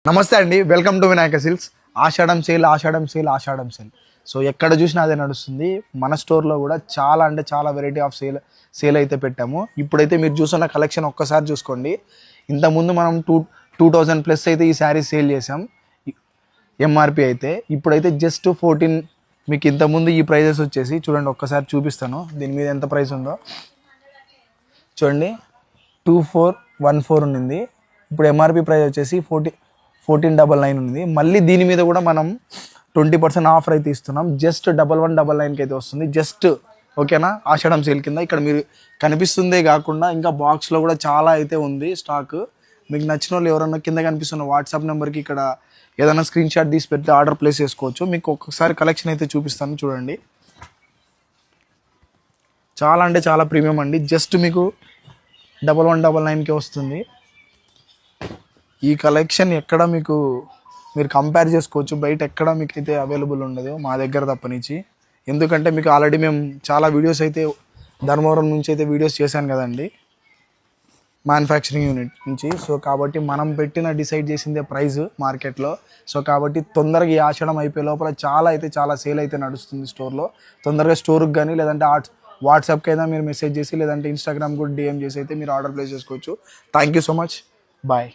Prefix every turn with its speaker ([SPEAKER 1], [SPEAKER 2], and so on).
[SPEAKER 1] నమస్తే అండి, welcome to Vinayaka Silks. Ashadham sale Ashadham sale Ashadham sale. So ఎక్కడ చూసినా అదే నడుస్తుంది. మన స్టోర్లో కూడా చాలా అంటే చాలా వెరైటీ ఆఫ్ సేల్ అయితే పెట్టాము. ఇప్పుడైతే మీరు చూస్తున్న కలెక్షన్ ఒక్కసారి చూసుకోండి. ఇంతకుముందు మనం 2000+ అయితే ఈ శారీ సేల్ చేసాం ఎంఆర్పి అయితే. ఇప్పుడైతే జస్ట్ 14. మీకు ఇంతకుముందు ఈ ప్రైజెస్ వచ్చేసి చూడండి, ఒక్కసారి చూపిస్తాను దీని మీద ఎంత ప్రైస్ ఉందో చూడండి. 2414 ఉండింది. ఇప్పుడు ఎంఆర్పి ప్రైస్ వచ్చేసి 1499 ఉంది. మళ్ళీ దీని మీద కూడా మనం 20% ఆఫర్ అయితే ఇస్తున్నాం. జస్ట్ 1199కి అయితే వస్తుంది. జస్ట్ ఓకేనా, ఆషాఢం సేల్ కింద. ఇక్కడ మీరు కనిపిస్తుందే కాకుండా ఇంకా బాక్స్లో కూడా చాలా అయితే ఉంది స్టాక్. మీకు నచ్చిన వాళ్ళు ఎవరన్నా కింద కనిపిస్తున్న వాట్సాప్ నెంబర్కి ఇక్కడ ఏదైనా స్క్రీన్ షాట్ తీసి పెడితే ఆర్డర్ ప్లేస్ చేసుకోవచ్చు. మీకు ఒక్కసారి కలెక్షన్ అయితే చూపిస్తాను చూడండి. చాలా అంటే చాలా ప్రీమియం అండి. జస్ట్ మీకు 1199కి వస్తుంది. ఈ కలెక్షన్ ఎక్కడ మీరు కంపేర్ చేసుకోవచ్చు, బయట ఎక్కడ మీకు అయితే అవైలబుల్ ఉండదు మా దగ్గర తప్పనిచ్చి. ఎందుకంటే మీకు ఆల్రెడీ మేము చాలా వీడియోస్ అయితే ధర్మవరం నుంచి అయితే వీడియోస్ చేశాను కదండి, మ్యానుఫ్యాక్చరింగ్ యూనిట్ నుంచి. సో కాబట్టి మనం డిసైడ్ చేసిందే ప్రైస్ మార్కెట్లో. సో కాబట్టి తొందరగా ఈ ఆషాఢం అయిపోయే లోపల చాలా సేల్ అయితే నడుస్తుంది స్టోర్లో. తొందరగా స్టోర్కి కానీ లేదంటే వాట్సాప్కి అయినా మీరు మెసేజ్ చేసి లేదంటే ఇన్స్టాగ్రామ్ కూడా డిఎం చేసి అయితే మీరు ఆర్డర్ ప్లేస్ చేసుకోవచ్చు. Thank you so much, bye.